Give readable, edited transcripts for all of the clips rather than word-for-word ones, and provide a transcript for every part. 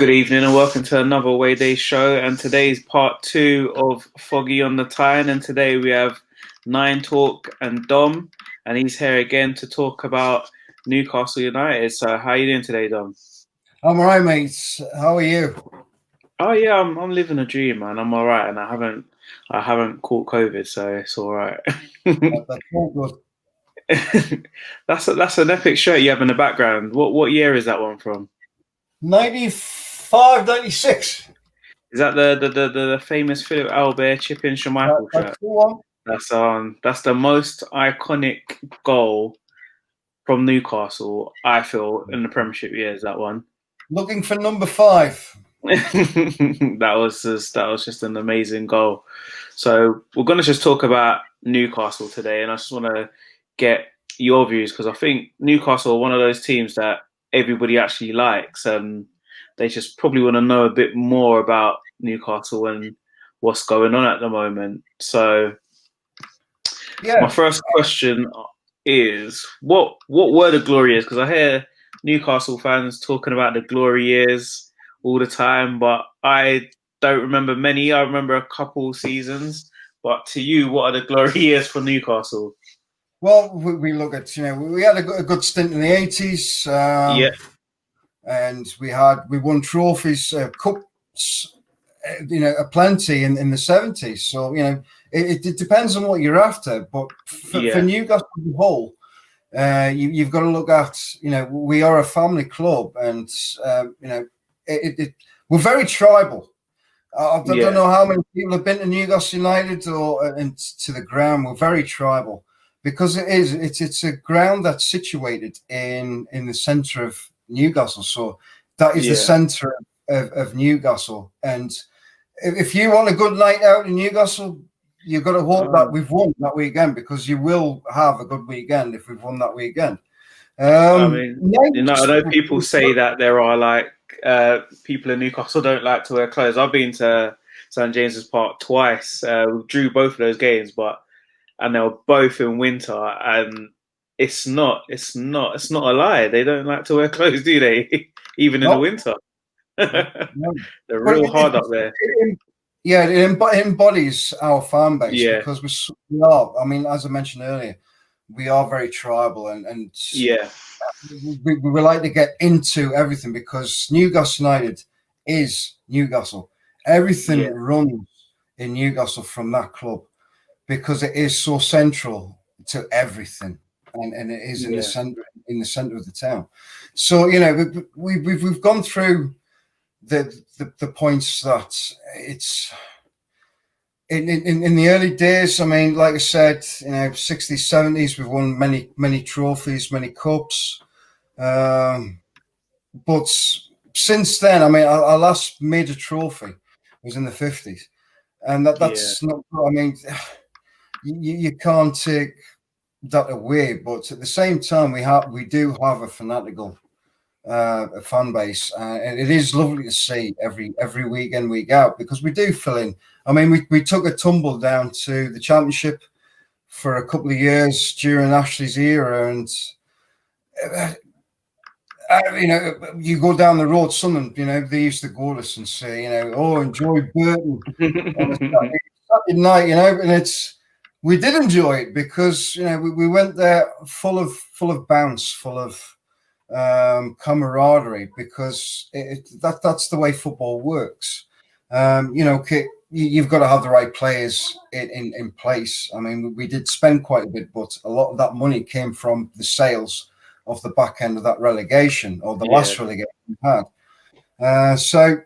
Good evening and welcome to another Way Day show. And today's part two of Foggy on the Tyne. And today we have Nine Talk and Dom, and he's here again to talk about Newcastle United. So how are you doing today, Dom? I'm all right, mates. How are you? Oh yeah, I'm living a dream, man. I'm all right, and I haven't caught COVID, so it's all right. That's all good. That's an epic shirt you have in the background. What year is that one from? 95, 96. Is that the famous Philip Albert chip in Schmeichel That's shirt? the one. That's the most iconic goal from Newcastle, I feel, in the Premiership years. That one. Looking for number 5. That was just an amazing goal. So we're gonna just talk about Newcastle today, and I just want to get your views because I think Newcastle are one of those teams that everybody actually likes, and they just probably want to know a bit more about Newcastle and what's going on at the moment. So my Yeah. first question is what were the glory years? Because I hear Newcastle fans talking about the glory years all the time, but I don't remember many. I remember a couple seasons. But to you, what are the glory years for Newcastle? Well, we look at, we had a good stint in the 80s, Yeah, and we won trophies, cups, plenty in the 70s. So, it depends on what you're after. But for yeah, Newcastle as a whole, you've got to look at, we are a family club, and we're very tribal. I don't yeah, know how many people have been to Newcastle United or to the ground. We're very tribal because it's a ground that's situated in the centre of Newcastle. So that is the yeah. centre of Newcastle. And if you want a good night out in Newcastle, you've got to hope that we've won that weekend, because you will have a good weekend if we've won that weekend. I mean, I know people say that there are people in Newcastle don't like to wear clothes. I've been to St James's Park twice. We drew both of those games, and they were both in winter, and it's not a lie. They don't like to wear clothes, do they? Even in the No, winter, no. they're But real hard up there. it embodies our fan base, Yeah, because we are. I mean, as I mentioned earlier, we are very tribal, and yeah, we like to get into everything, because Newcastle United is Newcastle. Everything yeah, runs in Newcastle from that club, because it is so central to everything, and it is yeah, in the center of the town. So we've gone through the points that it's in the early days. I mean, like I said, 60s, 70s, we've won many trophies, many cups. But since then, I mean, our last major trophy was in the 50s, and yeah, that's not. I mean, you can't take that away. But at the same time, we do have a fanatical fan base, and it is lovely to see every week out, because we do fill in. I mean, we took a tumble down to the Championship for a couple of years during Ashley's era, and uh, you go down the road, someone, they used to go to us and say, oh, enjoy Burton on a Saturday night, and we did enjoy it, because we went there full of bounce, full of camaraderie, because that's the way football works. You've got to have the right players in place. I mean, we did spend quite a bit, but a lot of that money came from the sales of the back end of that relegation, or the yeah. last relegation we had. So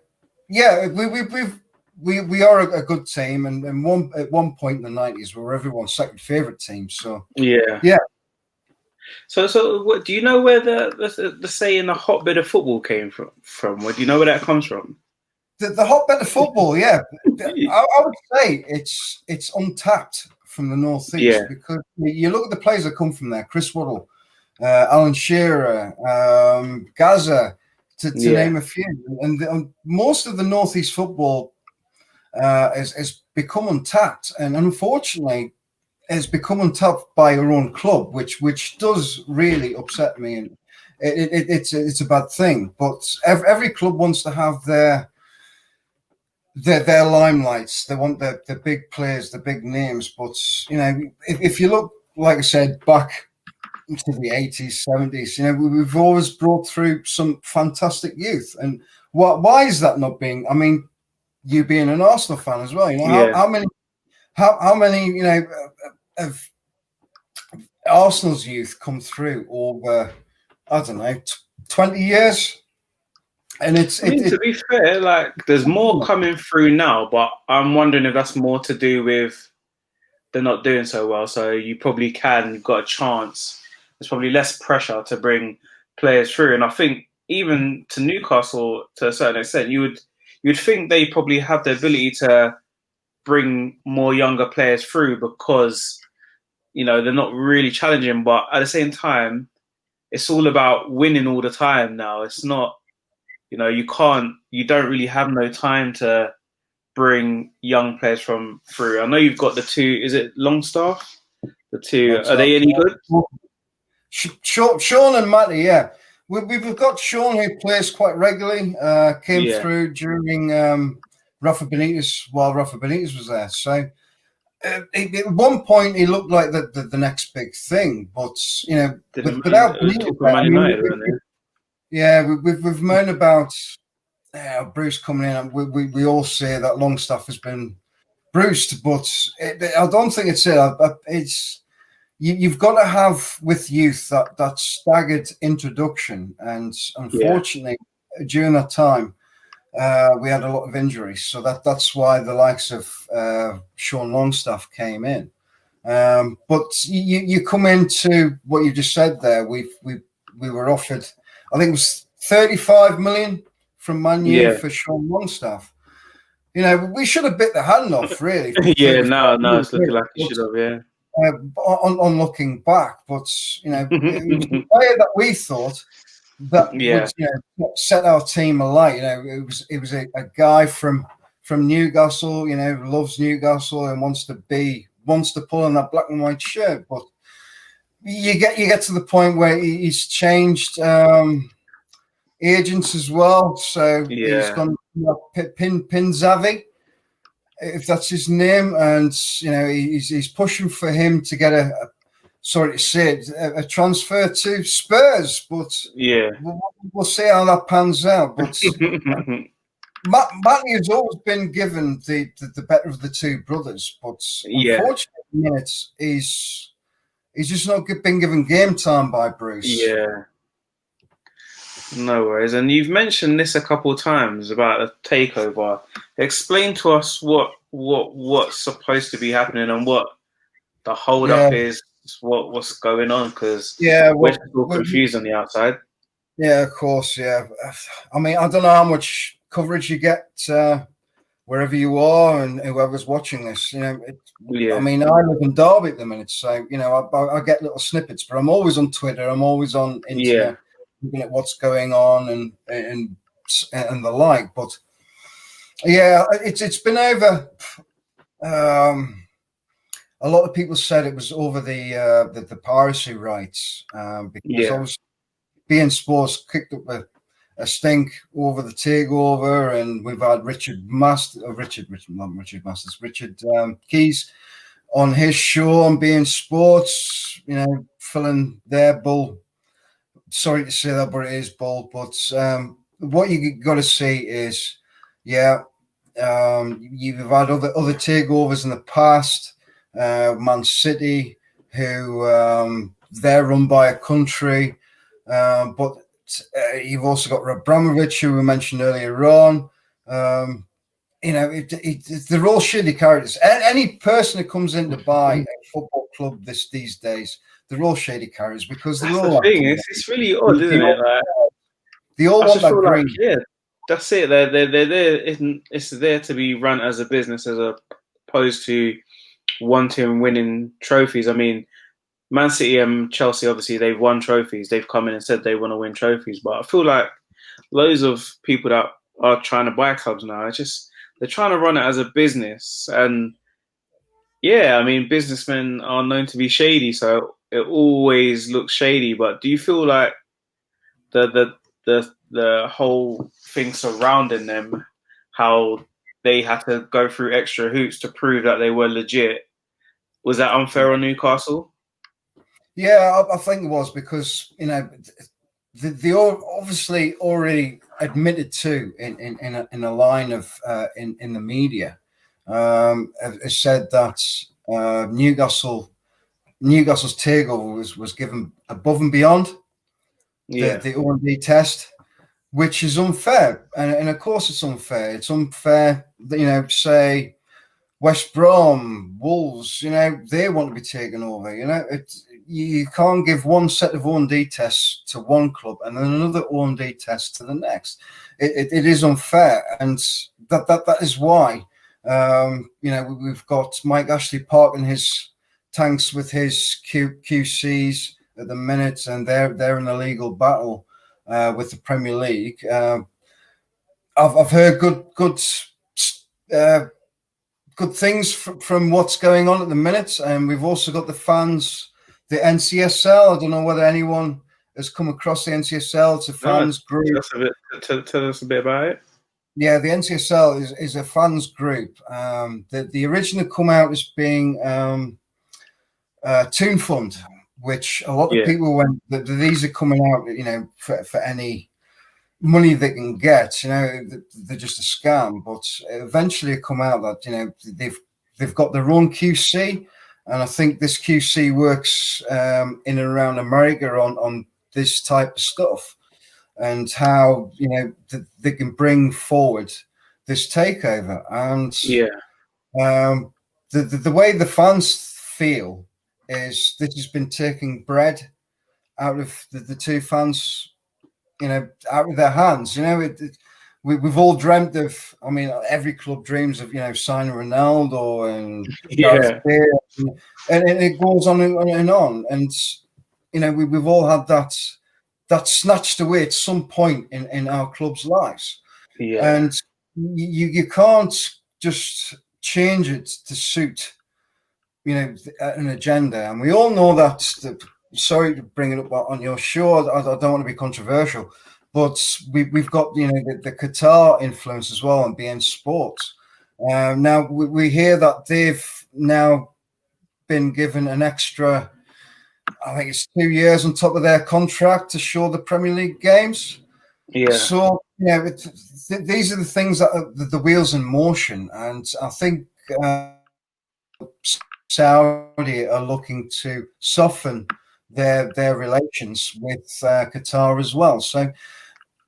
yeah, we are a good team, and at one point in the 90s, we were everyone's second favorite team. So Yeah. yeah. So what do you know where the saying "a hotbed of football" came from? Where do you know where that comes from? The hotbed of football, yeah. I would say it's untapped from the northeast, Yeah, because you look at the players that come from there: Chris Waddle, Alan Shearer, Gaza, to yeah, name a few. And most of the northeast football has become untapped, and unfortunately, has become untapped by our own club, which does really upset me. it's a bad thing. But every club wants to have their limelights. They want the big players, the big names. But if you look, like I said, back to the 80s, 70s, we've always brought through some fantastic youth. And why is that not being? I mean, you being an Arsenal fan as well, how many of Arsenal's youth come through over, I don't know, 20 years? And to be fair, like there's more coming through now, but I'm wondering if that's more to do with they're not doing so well. So you've got a chance. There's probably less pressure to bring players through. And I think even to Newcastle, to a certain extent, you'd think they probably have the ability to bring more younger players through because, they're not really challenging. But at the same time, it's all about winning all the time now. It's not, you don't really have no time to bring young players through. I know you've got the two, is it Longstaff? The two, are they any good? Sean and Matty, yeah. We've got Sean who plays quite regularly, came through during Rafa Benitez while Rafa Benitez was there. So at one point he looked like the next big thing, but without Benitez, we've moaned about Bruce coming in, and we all say that Longstaff has been bruised, but I don't think it's it. It's you've got to have with youth that staggered introduction, and unfortunately during that time we had a lot of injuries, so that's why the likes of Sean Longstaff came in. But you come into what you just said there. We were offered, I think it was 35 million from Man U for Sean Longstaff. We should have bit the hand off, really. No, it's looking like you should have, on looking back, but it was the player that we thought that would set our team alight. It was a guy from Newcastle, loves Newcastle and wants to pull on that black and white shirt. But you get to the point where he's changed agents as well. So he's gone Pinzavi, if that's his name, and he's pushing for him to get a transfer to Spurs. But we'll see how that pans out. But Matty has always been given the better of the two brothers, but unfortunately, he's just not been given game time by Bruce. Yeah. No worries. And you've mentioned this a couple of times about a takeover. Explain to us what's supposed to be happening and what the hold up is, what's going on, because we're still confused on the outside. Yeah, of course. Yeah. I mean, I don't know how much coverage you get wherever you are and whoever's watching this. I mean, I live in Derby at the minute, so I get little snippets, but I'm always on Twitter. I'm always on internet. Looking at what's going on and the like, but it's been over. A lot of people said it was over the piracy rights because obviously beIN Sports kicked up a stink over the takeover, and we've had Richard Keys on his show on beIN Sports, filling their bull. Sorry to say that, but it is bold. But what you got to see is, you've had other takeovers in the past. Man City, who they're run by a country, but you've also got Abramovich, who we mentioned earlier on. They're all shitty characters. Any person who comes in to buy a football club these days, they're all shady characters because they're all. It's really odd, isn't it? Like, they all want that green. That's it. They're there. It's there to be run as a business as opposed to wanting winning trophies. I mean, Man City and Chelsea, obviously, they've won trophies. They've come in and said they want to win trophies. But I feel like loads of people that are trying to buy clubs now, they're trying to run it as a business. And I mean, businessmen are known to be shady, so it always looks shady. But do you feel like the whole thing surrounding them, how they had to go through extra hoops to prove that they were legit. Was that unfair on Newcastle? Yeah, I think it was because they obviously already admitted to in a line of in the media, has said that Newcastle's takeover was given above and beyond the O&D test, which is unfair, and of course it's unfair. It's unfair, say West Brom, Wolves, they want to be taken over. You can't give one set of O&D tests to one club and then another O&D test to the next. It is unfair, and that is why we've got Mike Ashley parking his tanks with his QCs at the minute, and they're in a legal battle with the Premier League. I've heard good things from what's going on at the minute, and we've also got the fans, the NCSL. I don't know whether anyone has come across the NCSL. It's a fans group. Tell us a bit about it. Yeah, the NCSL is a fans group. The original come out as being Toon Fund, which a lot of people, when these are coming out, for any money they can get, they're just a scam. But eventually it come out that they've got their own QC, and I think this QC works in and around America on this type of stuff, and how they can bring forward this takeover. And the way the fans feel is this has been taking bread out of the two fans, out of their hands. We've all dreamt of. I mean, every club dreams of signing Ronaldo and Gareth Bale, and it goes on and on. And we've all had that snatched away at some point in our club's lives. And you can't just change it to suit an agenda. And we all know that. Sorry to bring it up on your show. I don't want to be controversial, but we've got the Qatar influence as well on beIN Sports. Now we hear that they've now been given an extra, I think it's 2 years on top of their contract to show the Premier League games. So these are the things that are the wheels in motion, and I think Saudi are looking to soften their relations with Qatar as well. So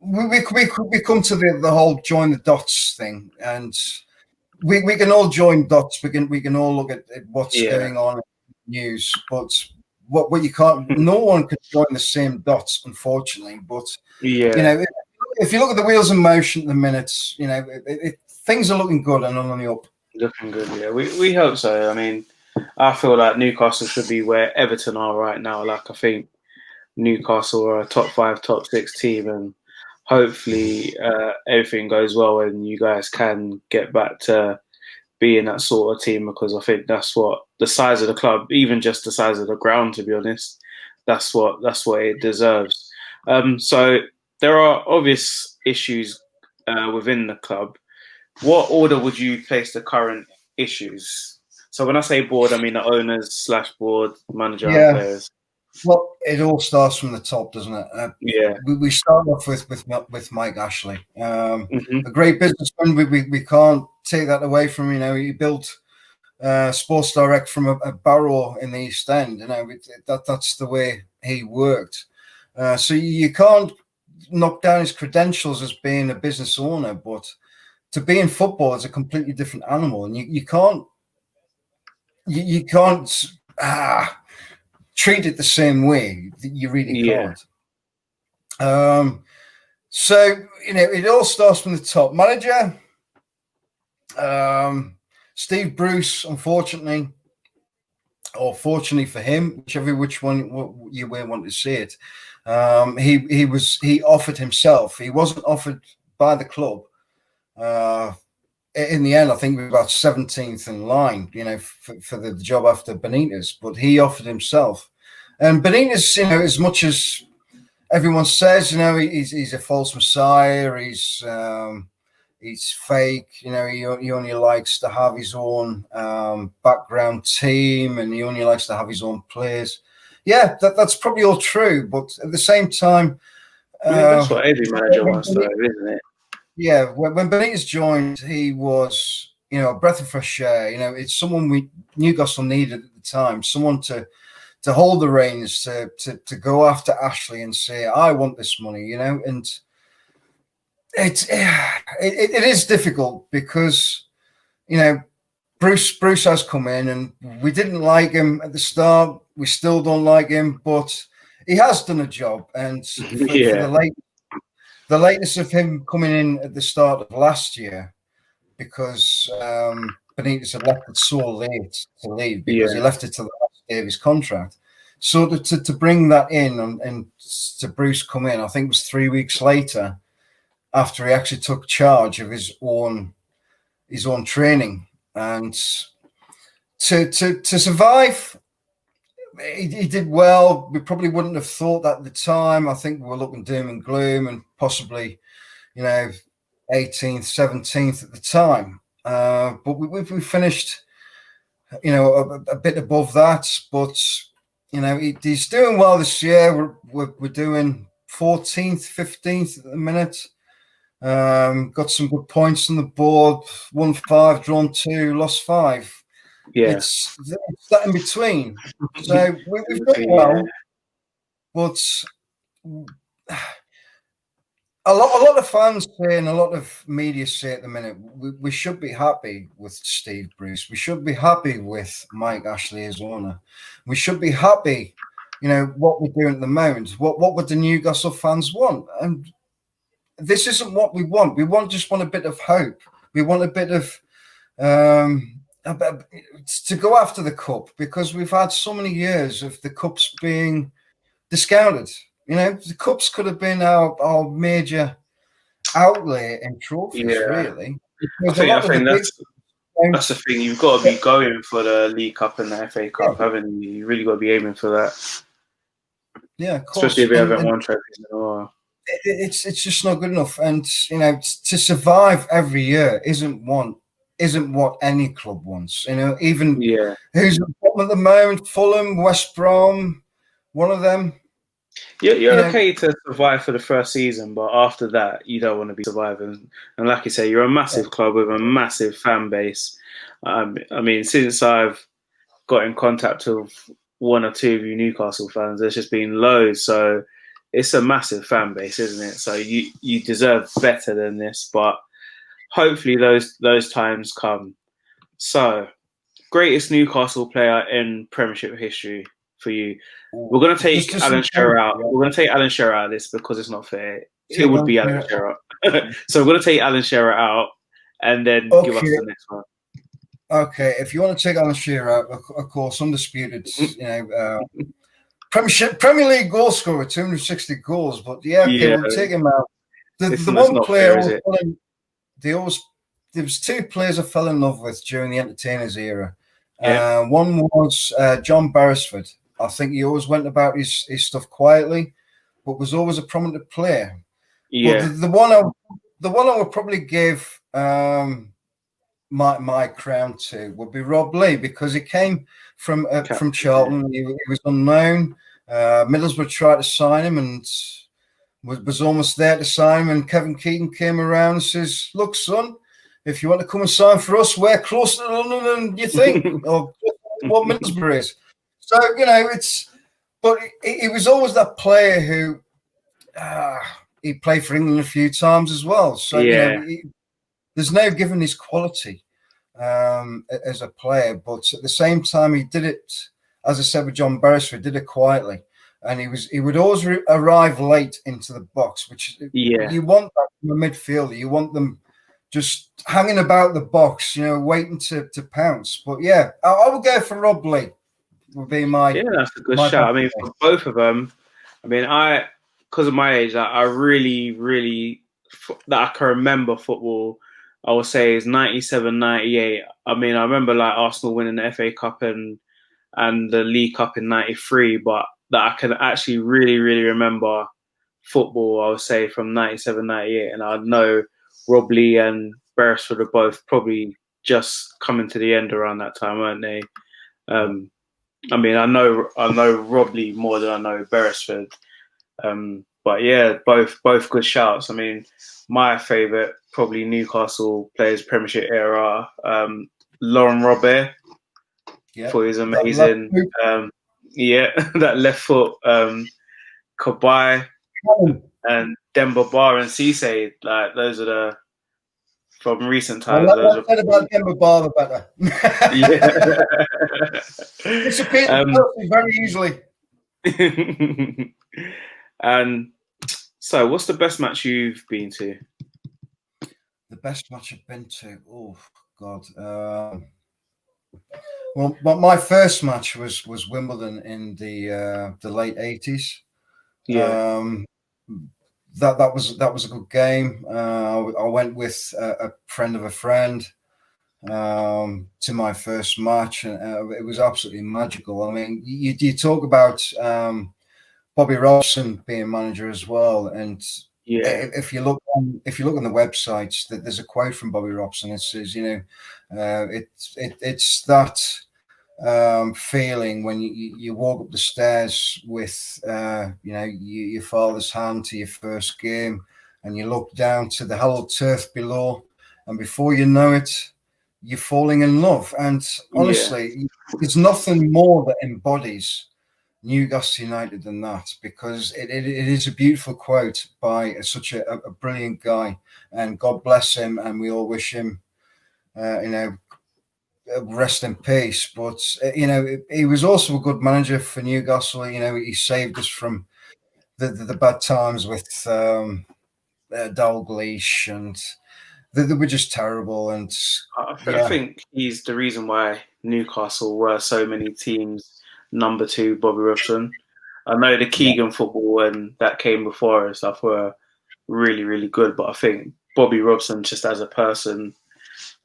we come to the whole join the dots thing, and we can all join dots. We can all look at what's going on in the news, but what you can't, no one can join the same dots, unfortunately. But if you look at the wheels in motion at the minutes, things are looking good and on the up. Looking good, yeah. We hope so. I mean, I feel like Newcastle should be where Everton are right now. Like, I think Newcastle are a top 5, top 6 team, and hopefully everything goes well and you guys can get back to being that sort of team, because I think that's what the size of the club, even just the size of the ground, to be honest, that's what it deserves. So there are obvious issues within the club. What order would you place the current issues? So when I say board, I mean the owners / board, manager, and players. Well, it all starts from the top, doesn't it? We start off with Mike Ashley, a great businessman. We can't take that away from him. He built Sports Direct from a barrow in the East End. That's the way he worked. So you can't knock down his credentials as being a business owner, but to be in football is a completely different animal, and you can't treat it the same way. You really can't. So it all starts from the top. Manager, Steve Bruce, unfortunately, or fortunately for him, which one you may want to see it, he offered himself. He wasn't offered by the club. In the end, I think we were about 17th in line, for the job after Benitez, but he offered himself. And Benitez, as much as everyone says, he's a false messiah. He's fake. He only likes to have his own background team, and he only likes to have his own players. Yeah, that's probably all true. But at the same time, I mean, that's what every manager wants, though, isn't it? yeah, when Benitez joined, he was, a breath of fresh air. It's someone Newcastle needed at the time, someone to hold the reins, to go after Ashley and say, I want this money, and it is difficult because, Bruce has come in, and we didn't like him at the start. We still don't like him, but he has done a job. And for the lateness of him coming in at the start of last year, because Benitez had left it so late to leave, because he left it to the last day of his contract. So to bring that in and to Bruce come in, I think it was 3 weeks later, after he actually took charge of his own training, and to survive, he did well. We probably wouldn't have thought that at the time. I think we were looking doom and gloom, and possibly, 18th, 17th at the time. But we finished, a bit above that. But he's doing well this year. We're doing 14th, 15th at the minute. Got some good points on the board. Won 5, drawn 2, lost 5. Yeah, it's that in between. So we've done well, but a lot of fans say, and a lot of media say at the minute, we should be happy with Steve Bruce. We should be happy with Mike Ashley as owner. We should be happy, what we're doing at the moment. What would the Newcastle fans want? And this isn't what we want. We just want a bit of hope. We want a bit of to go after the cup, because we've had so many years of the cups being discounted. The cups could have been our major outlay in trophies, really. I think that's the thing. You've got to be going for the League Cup and the FA Cup, haven't you? You really got to be aiming for that. Yeah, of course. Especially if you haven't won trophies in a while. It's just not good enough. And to survive every year isn't what any club wants. Even who's at the moment, Fulham, West Brom, one of them. You're okay to survive for the first season, but after that, you don't want to be surviving. And like you say, you're a massive club with a massive fan base. I mean, since I've got in contact with one or two of you Newcastle fans, there's just been loads. So it's a massive fan base, isn't it? So you deserve better than this, but hopefully those times come. So, greatest Newcastle player in Premiership history for you. We're going to take Alan Shearer out. We're going to take Alan Shearer out of this because it's not fair. It would be Alan Shearer. So we're going to take Alan Shearer out and then give us the next one. Okay, if you want to take Alan Shearer out, of course, undisputed, Premier League goal scorer, 260 goals. But we'll take him out. The one player there was 2 players I fell in love with during the Entertainers era. One was John Beresford. I think he always went about his stuff quietly, but was always a prominent player. Yeah. But the one I would probably give my crown to would be Rob Lee, because he came from Charlton. He was unknown. Middlesbrough tried to sign him and was almost there to sign him, and Kevin Keaton came around and says, "Look, son, if you want to come and sign for us, we're closer to London than you think, or what Middlesbrough is." So but he was always that player who he played for England a few times as well. So there's no giving his quality as a player, but at the same time, he did it, as I said with John Beresford, did it quietly. And he would always arrive late into the box, which you want that from a midfielder. You want them just hanging about the box, waiting to pounce. But I would go for Rob Lee. Would be my that's a good shout. I mean, for both of them, because of my age, I really, really that I can remember football. I would say is 97, 98. I mean, I remember like Arsenal winning the FA Cup and the League Cup in 93, but that I can actually really, really remember football, I would say, from 97, 98. And I know Rob Lee and Beresford are both probably just coming to the end around that time, weren't they? Um, I mean, I know Rob Lee more than I know Beresford. But yeah, both good shouts. I mean, my favourite probably Newcastle players Premiership era. Lauren Robert Yeah. for his That left amazing. boot. Yeah, that left foot. Kabai and Demba Ba and Cisse. Like those are the from recent Well, times. Those let's are say about Demba Barber better. yeah. Disappeared um, very easily. and so, what's the best match you've been to? The best match I've been to. Oh God. Well, but my first match was Wimbledon in the late '80s. Yeah, That was a good game. I went with a friend of a friend to my first match, and it was absolutely magical. I mean, you talk about Bobby Robson being manager as well, and yeah, if you look on the websites, that there's a quote from Bobby Robson. It says, it's that feeling when you walk up the stairs with your father's hand to your first game, and you look down to the hallowed turf below, and before you know it, you're falling in love. And yeah, honestly, there's nothing more that embodies Newcastle United than that, because it is a beautiful quote by such a brilliant guy, and God bless him, and we all wish him rest in peace. But he was also a good manager for Newcastle. He saved us from the bad times with Dalglish, and they were just terrible. And I yeah, think he's the reason why Newcastle were so many teams number two, Bobby Robson. I know the yeah, Keegan football and that came before and stuff were really, really good, but I think Bobby Robson, just as a person,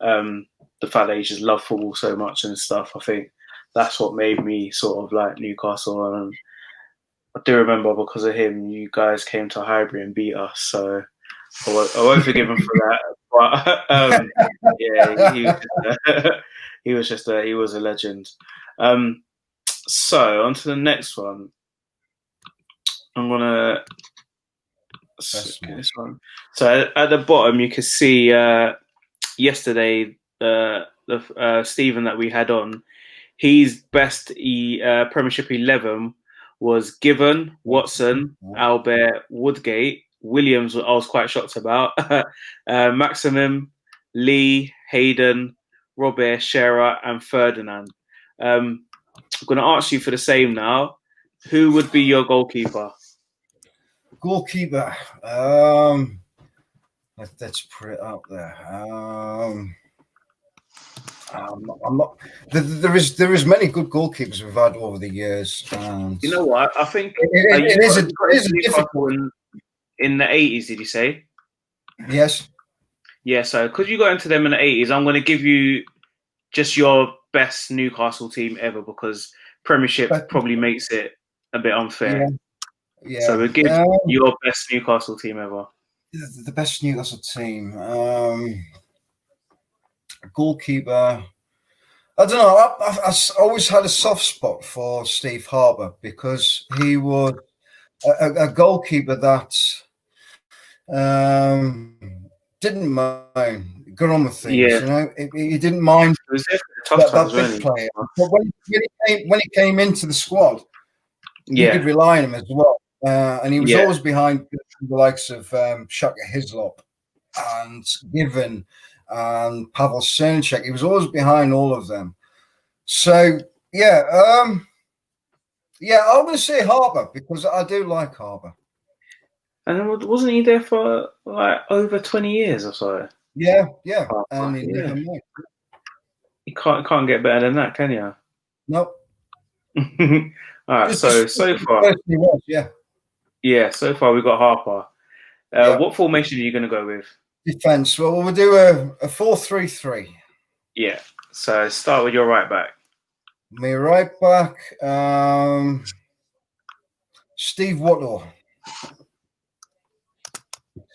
um, the fact that he just loved football so much and stuff, I think that's what made me sort of like Newcastle. And I do remember because of him, you guys came to Highbury and beat us, so I won't forgive him for that. But yeah, he was a legend. So on to the next one. I'm gonna best get man. this one. So at the bottom, you can see yesterday the Stephen that we had on. His best Premiership 11 was Given, Watson, Albert, Woodgate, Williams. I was quite shocked about Maximum, Lee, Hayden, Robert, Shearer, and Ferdinand. I'm going to ask you for the same now. Who would be your goalkeeper? Goalkeeper. Let's put it out there. I'm not. There is many good goalkeepers we've had over the years, and You know what? I think it is you got into a Newcastle difficult. in the 80s. Did you say? Yes, Yeah. So because you got into them in the 80s, I'm going to give you just your best Newcastle team ever because Premiership but probably makes it a bit yeah, unfair. So yeah. we'll give your best Newcastle team ever. The best Newcastle team. Goalkeeper. I don't know. I always had a soft spot for Steve Harper because he was a goalkeeper that um, didn't mind, got on with things. Yeah, He didn't mind it was definitely tough times, that big weren't player. But when he came into the squad, he? you could Yeah, rely on him as well. And he was yeah, always behind the likes of Shaka Hislop and Given and Pavel Cernicek. He was always behind all of them. So yeah, I'm going to say Harbour because I do like Harbour. and then wasn't he there for like over 20 years or so? Yeah, Oh, and he yeah, never moved. you can't get better than that, can you? No, All right, so far, he was. Yeah, yeah, so far we've got Harper. yeah. What formation are you going to go with? Defense. Well, we'll do a 4-3-3. Yeah, so start with your right back. Me right back. Steve Wattle.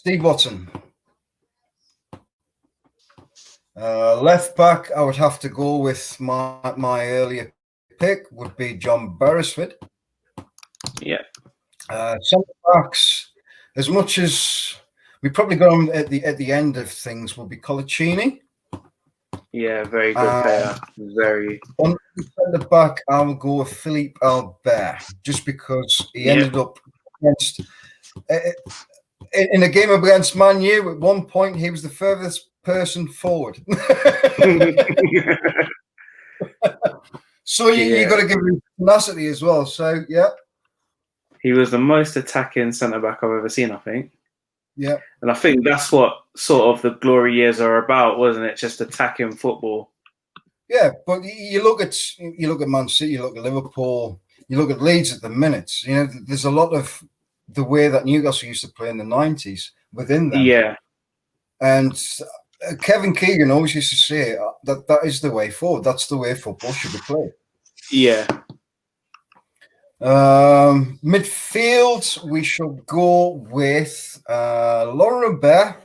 Steve Watson. Left back, I would have to go with my earlier pick would be John Beresford. Yeah. Centre backs, as much as we probably got on at the end of things, will be Colaccini. Yeah, very good player. Very. On the centre back, I will go with Philippe Albert, just because he ended up against in a game against Man U. At one point, he was the furthest person forward. So you got to give him tenacity as well. So yeah, he was the most attacking centre back I've ever seen, I think. Yeah, and I think that's what sort of the glory years are about, wasn't it? Just attacking football. Yeah, but you look at Man City, you look at Liverpool, you look at Leeds at the minute. You know, there's a lot of the way that Newcastle used to play in the 90s within them. Yeah. And Kevin Keegan always used to say that is the way forward. That's the way football should be played. Yeah. Midfield, we shall go with Laurent Robert.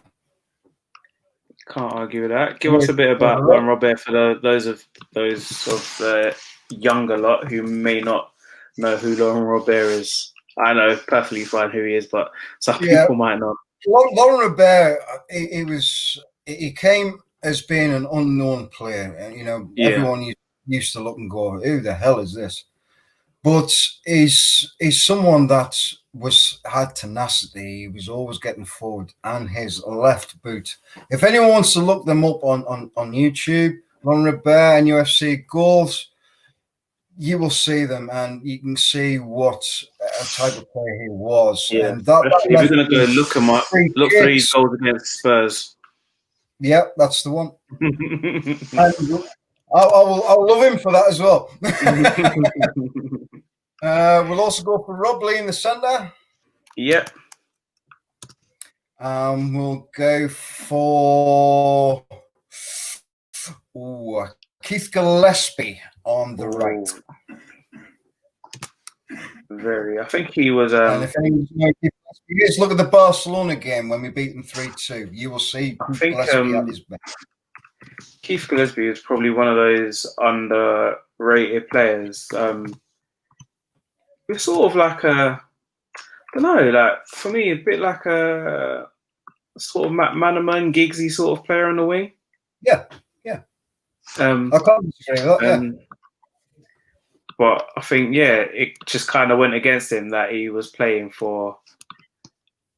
Can't argue with that. Give us a bit about Laurent Robert for those of the younger lot who may not know who Laurent Robert is. I know perfectly fine who he is, but some people might not. Laurent Robert, he came as being an unknown player, and everyone used to look and go, "Who the hell is this?" But he's someone that had tenacity. He was always getting forward, and his left boot. If anyone wants to look them up on YouTube, Laurent Robert and UFC goals, you will see them, and you can see what type of player he was. Yeah, and that if you're going to go look him up, look for his goals against Spurs. Yeah, that's the one. And I'll love him for that as well. We'll also go for Rob Lee in the centre. Yep. We'll go for Keith Gillespie on the right. I think he was. And if anyone you just look at the Barcelona game when we beat them 3-2, you will see Keith Gillespie at his best. Keith Gillespie is probably one of those underrated players. It's sort of like I don't know, like for me, a bit like a sort of Manaman, Giggsy sort of player on the wing. Yeah. I can't disagree with that. Yeah. But I think it just kind of went against him that he was playing for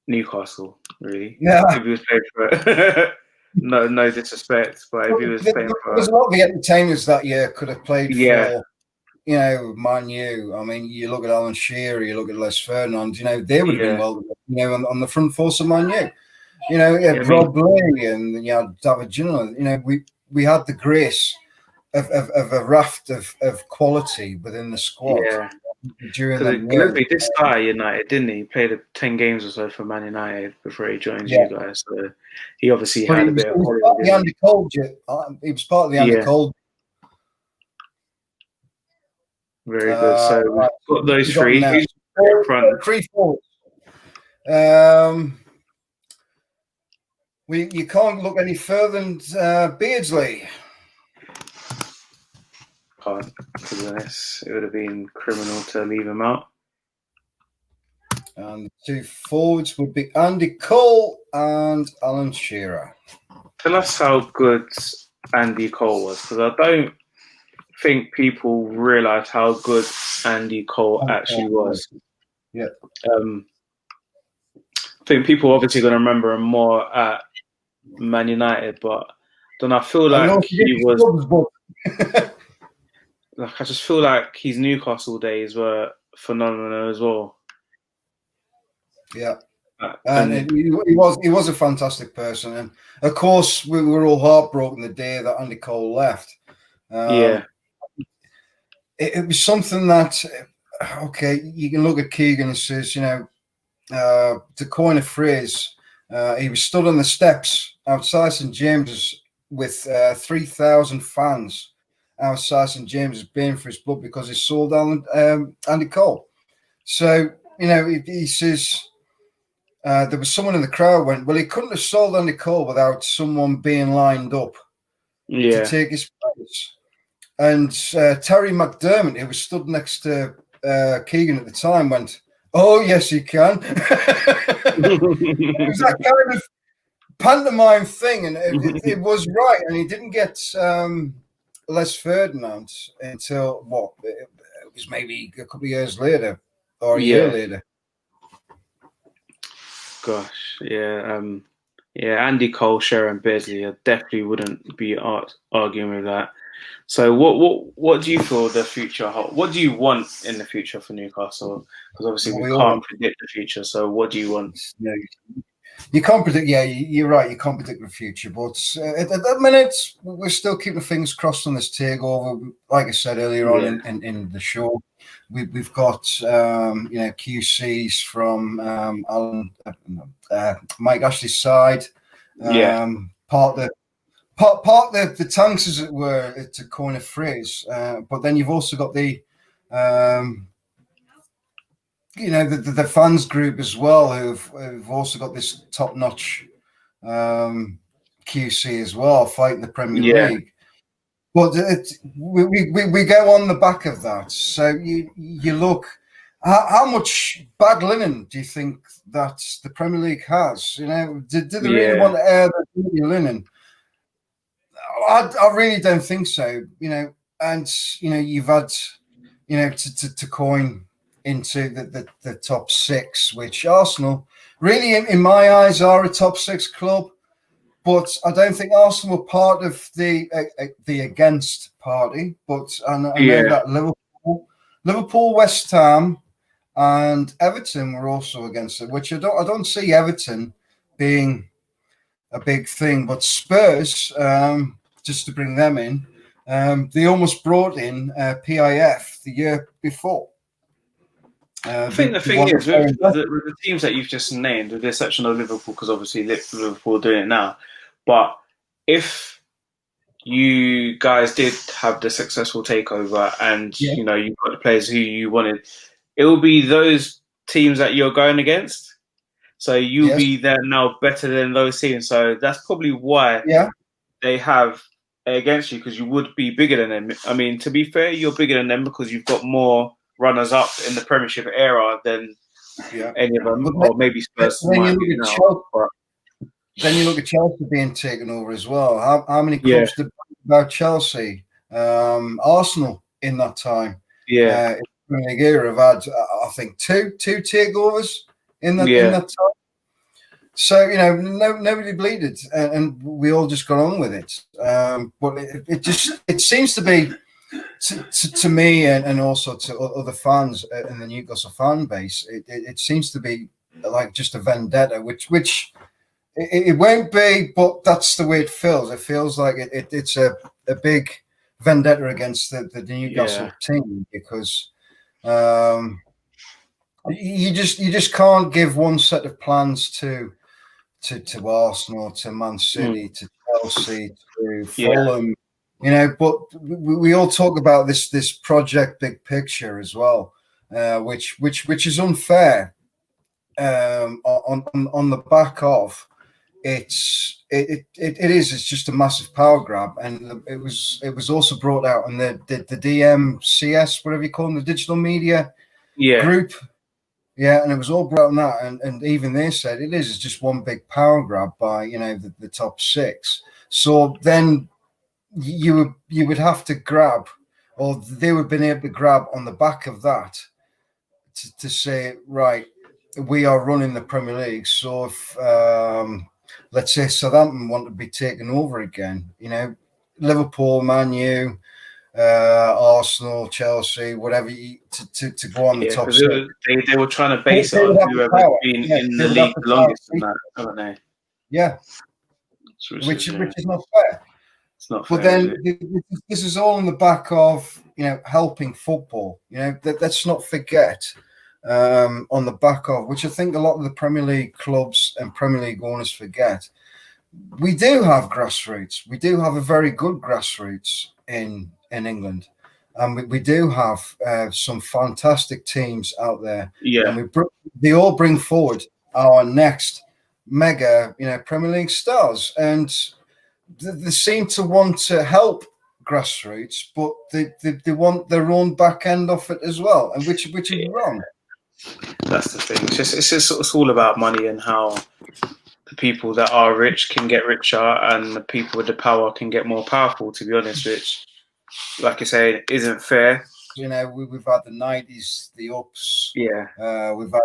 Newcastle. Really, yeah. If he was playing for no disrespect, but if he was playing for, there's a lot of the entertainers that year could have played for. Man U. I mean, you look at Alan Shearer, you look at Les Ferdinand. They would have been well, on the front force of Man U. Rob Lee and David Ginola. We had the grace of a raft of quality within the squad. Yeah. During Gillespie did start at United, didn't he? He played 10 games or so for Man United before he joined you guys. So he obviously had a bit of quality. He was part of the Andy Cole. Very good. So we've got those three. Who's up front? 3 forwards. You can't look any further than Beardsley. Can't, to be honest. It would have been criminal to leave him out. And the 2 forwards would be Andy Cole and Alan Shearer. Tell us how good Andy Cole was, because I don't think people realise how good Andy Cole actually was. Yeah. I think people are obviously going to remember him more at Man United, but I feel like he was. I just feel like his Newcastle days were phenomenal as well. Yeah, and he was a fantastic person, and of course we were all heartbroken the day that Andy Cole left. It was something that you can look at Keegan and says, to coin a phrase, he was stood on the steps outside St James's with 3,000 fans outside St James's baying for his blood because he sold Andy Cole. So he says, there was someone in the crowd went, well, he couldn't have sold Andy Cole without someone being lined up to take his place. And Terry McDermott, who was stood next to Keegan at the time, went, oh, yes, he can. It was that kind of pantomime thing, and it was right. And he didn't get Les Ferdinand until, what, it was maybe a couple of years later or a year later. Gosh, yeah. Andy Cole, Sharon Beardsley, I definitely wouldn't be arguing with that. So, what do you feel the future holds? What do you want in the future for Newcastle? Because obviously we can't predict the future. So, what do you want? You can't predict. Yeah, you're right. You can't predict the future, but at that minute, we're still keeping fingers crossed on this takeover. Like I said earlier on in the show, we've got QCs from Alan, Mike Ashley's side. Part the tanks, as it were, to coin a phrase. But then you've also got the the fans group as well, who've also got this top-notch QC as well, fighting the Premier League. But we go on the back of that. So you look, how much bad linen do you think that the Premier League has? You know, do they really want to air the dirty linen? I really don't think so. You know, and you've had to coin into the top six, which Arsenal really, in my eyes, are a top six club. But I don't think Arsenal were part of the against party. But I know that Liverpool, West Ham, and Everton were also against it, which I don't see Everton being a big thing. But Spurs, just to bring them in, they almost brought in PIF the year before. I think the thing is, with the teams that you've just named, with the exception of Liverpool, because obviously Liverpool are doing it now, but if you guys did have the successful takeover and you've got the players who you wanted, it will be those teams that you're going against. So you'll be there now better than those teams. So that's probably why they have against you, because you would be bigger than them. I mean, to be fair, you're bigger than them because you've got more runners-up in the Premiership era than any of them, or maybe Spurs might be now. Then you look at Chelsea being taken over as well. How many clubs did about Chelsea, Arsenal in that time? In the Premier League era have had, I think, two takeovers in that time. So nobody bleeded, and we all just got on with it. But it seems to be. To me and also to other fans in the Newcastle fan base, it seems to be like just a vendetta, which it won't be, but that's the way it feels. It feels like it's a big vendetta against the Newcastle team, because you just can't give one set of plans to Arsenal, to Man City, to Chelsea, to Fulham. But we all talk about this project big picture as well, which is unfair. On the back of it's just a massive power grab, and it was also brought out on the DMCS, whatever you call them, the digital media group. Yeah, and it was all brought on that, and even they said it's just one big power grab by the top six. So then you would have to grab, or they would have been able to grab on the back of that to say, right, we are running the Premier League. So if let's say Southampton want to be taken over again, Liverpool, Man U, Arsenal, Chelsea, whatever, to go on the top six. They were trying to base it on whoever's been in the league the longest, haven't they? Yeah, which is not fair. It's not fair, but then this is all on the back of helping football. Let's not forget, on the back of, which I think a lot of the Premier League clubs and Premier League owners forget, we do have grassroots. We do have a very good grassroots in England, and we do have some fantastic teams out there. Yeah, and they all bring forward our next mega, Premier League stars, and they seem to want to help grassroots, but they want their own back end of it as well, and which is wrong. That's the thing. It's all about money and how the people that are rich can get richer and the people with the power can get more powerful. To be honest, which, like you say, isn't fair. We've had the '90s, the ups. Yeah. We've had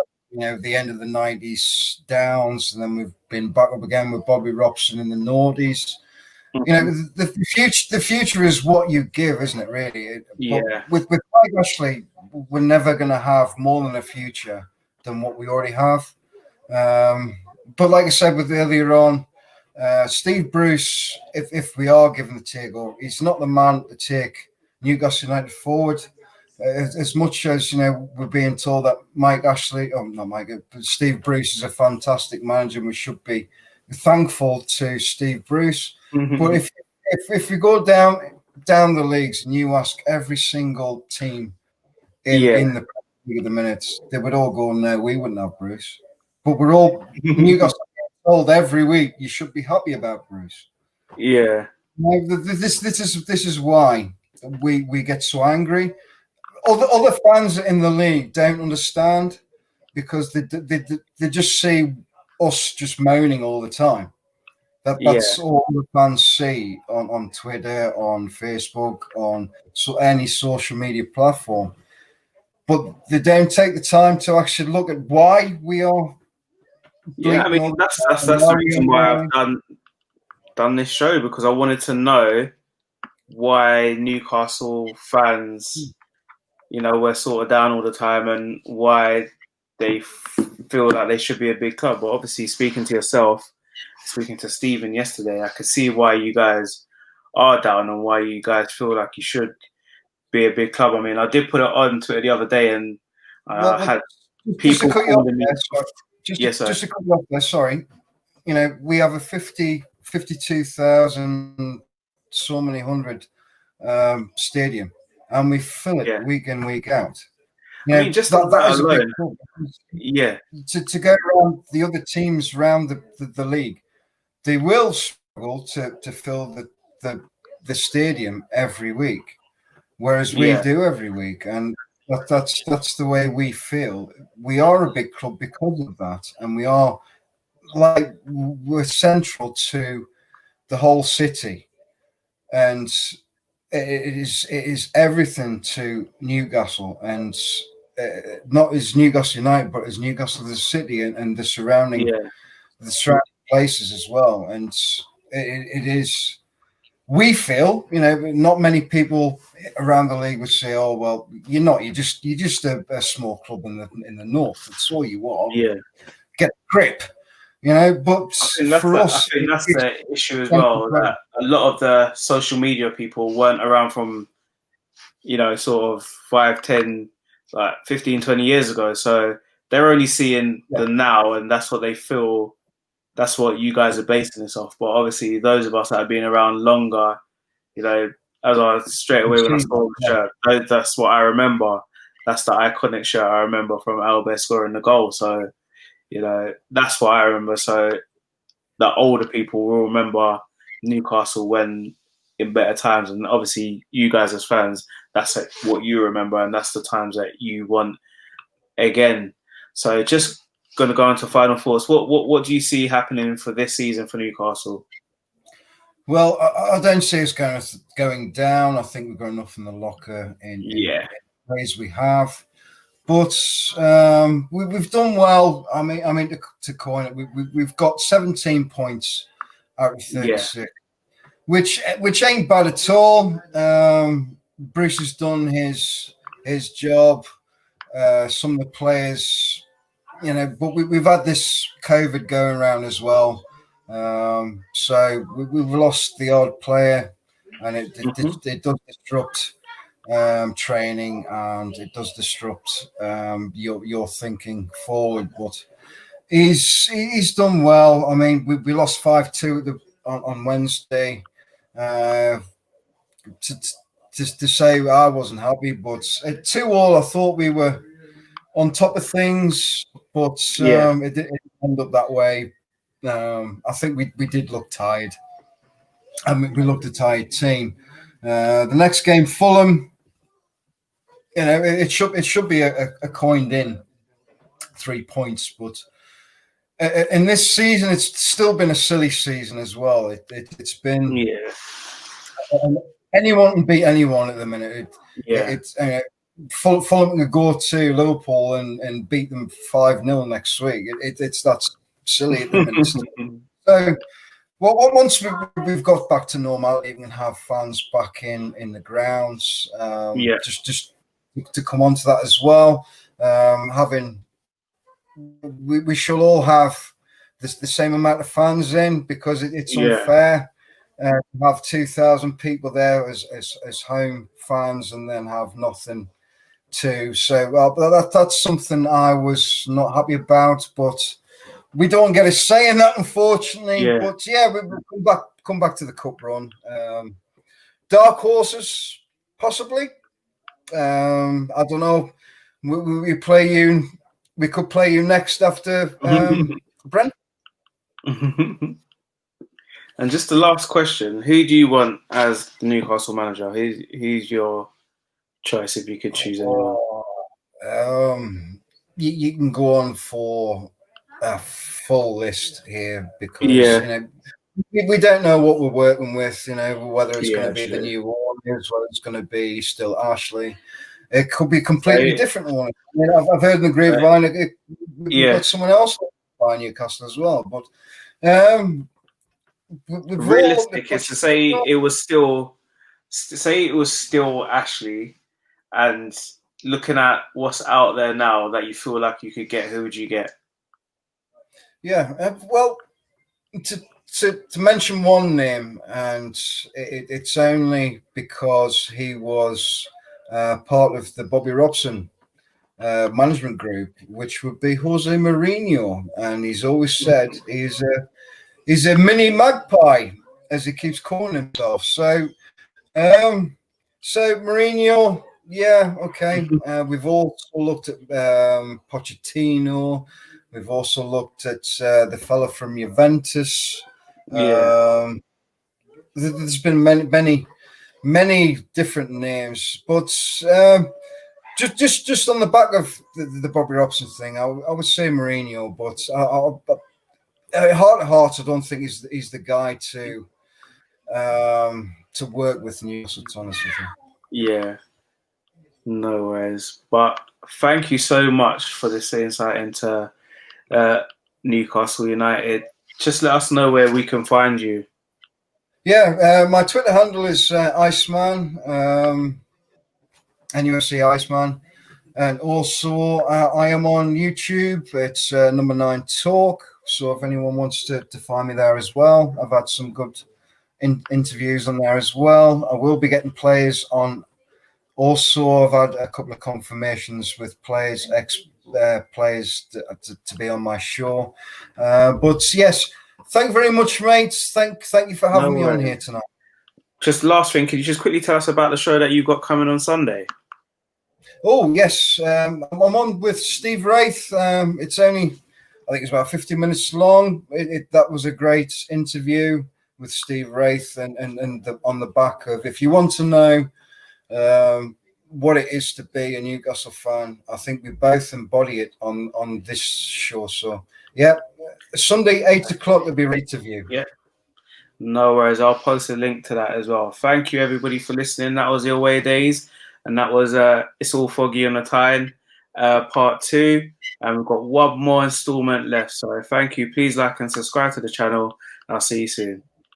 the end of the '90s downs, and then we've been back up again with Bobby Robson in the noughties. Mm-hmm. The future is what you give, isn't it? Really. Yeah. But with Mike Ashley, we're never going to have more than a future than what we already have. But like I said with earlier on, Steve Bruce, if we are given the takeover, he's not the man to take Newcastle United forward. As much as we're being told that Steve Bruce is a fantastic manager, and we should be thankful to Steve Bruce. Mm-hmm. But if we go down the leagues and you ask every single team in the Premier League at the minute, they would all go, no, we wouldn't have Bruce. But we're all Newcastle told every week you should be happy about Bruce. Yeah. This is why we get so angry. Other fans in the league don't understand because they just see us just moaning all the time. That's all the fans see on Twitter, on Facebook, on any social media platform. But they don't take the time to actually look at why we are. Yeah, I mean that's the reason why I've done this show, because I wanted to know why Newcastle fans, were sort of down all the time and why they feel like they should be a big club. But obviously, speaking to yourself, speaking to Stephen yesterday, I could see why you guys are down and why you guys feel like you should be a big club. I mean, I did put it on Twitter the other day and had people calling me. Just to cut you off there, sorry. We have a 52,000 so many hundred stadium, and we fill it week in, week out. I mean, just that is alone. To go around the other teams around the league, they will struggle to fill the stadium every week, whereas we do every week, and that's the way we feel. We are a big club because of that, and we're central to the whole city, and it is everything to Newcastle, and not as Newcastle United, but as Newcastle the city and the surrounding places as well. And it is. We feel, not many people around the league would say, "Oh, well, you're not. You're just a small club in the north. That's all you are. Yeah, get a grip." But for us, I think that's the issue as well. That a lot of the social media people weren't around from, sort of 5, 10, 15, 20 years ago. So they're only seeing the now, and that's what they feel. That's what you guys are basing this off. But obviously, those of us that have been around longer, as I straight away when I saw the shirt, that's what I remember. That's the iconic shirt I remember from Albert scoring the goal. So, that's what I remember. So the older people will remember Newcastle when in better times. And obviously, you guys as fans, that's what you remember. And that's the times that you want again. So just going to go into final thoughts. What do you see happening for this season for Newcastle? Well, I don't see us going down. I think we've got enough in the locker in ways we have. But we've done well. I mean, to coin it, we've got 17 points out of 36, which ain't bad at all. Bruce has done his job. Some of the players, but we've had this COVID going around as well. So we've lost the odd player, and it does disrupt training, and it does disrupt your thinking forward. But he's done well. I mean, we lost 5-2 on Wednesday. To say I wasn't happy, but at 2-2, I thought we were on top of things. but Yeah. it didn't end up that way. I think we did look tired. I mean, we looked a tired team. The next game, Fulham. It should be a coined in 3 points, but in this season, it's still been a silly season as well. It's been Yeah. anyone can beat anyone at the minute. Yeah. Fulham can go to Liverpool and beat them 5-0 next week. It's that silly at the minute. So, well, once we've got back to normality, we can have fans back in the grounds. Yeah. Just to come on to that as well. We shall all have the same amount of fans in, because it's unfair to have 2,000 people there as home fans and then have nothing too. So that's something I was not happy about, but we don't get a say in that, unfortunately. Yeah. But yeah, we'll come back to the cup run. Dark horses, possibly. I don't know. We play you. We could play you next after Brent. And just the last question: who do you want as the Newcastle manager? Who's your choice if you could choose anyone? You can go on for a full list here, because we don't know what we're working with. Whether it's going to be the new owners, whether it's going to be still Ashley. It could be completely different one. I mean, I've heard in the grapevine we've got someone else by Newcastle as well. But realistic is to say it was still Ashley, and looking at what's out there now that you feel like you could get, who would you get? Yeah, well, to mention one name, and it's only because he was part of the Bobby Robson management group, which would be Jose Mourinho, and he's always said he's a mini magpie, as he keeps calling himself. So Mourinho, yeah, okay. We've also looked at Pochettino. We've also looked at the fella from Juventus. There's been many different names, but just on the back of the Bobby Robson thing, I would say Mourinho. But heart to heart, I don't think he's the guy to work with Newcastle, to be honest with you. Yeah, no worries. But thank you so much for this insight into Newcastle United. Just let us know where we can find you. Yeah, my Twitter handle is Iceman, NUFC Iceman. And also, I am on YouTube. It's Number 9 Talk. So if anyone wants to find me there as well, I've had some good interviews on there as well. I will be getting players on. Also, I've had a couple of confirmations with players, ex-players to be on my show. But yes, thank you very much, mates. Thank you for having me on here tonight. Just last thing, can you just quickly tell us about the show that you've got coming on Sunday? Oh, yes. I'm on with Steve Wraith. It's only, I think it's about 50 minutes long. That was a great interview with Steve Wraith, and on the back of, if you want to know what it is to be a Newcastle fan, I think we both embody it on this show. So, yeah, Sunday, 8 o'clock, there'll be a review. Yeah. No worries. I'll post a link to that as well. Thank you, everybody, for listening. That was the Away Days. And that was It's All Foggy on the Tyne, part 2. And we've got one more installment left. So thank you. Please like and subscribe to the channel. I'll see you soon.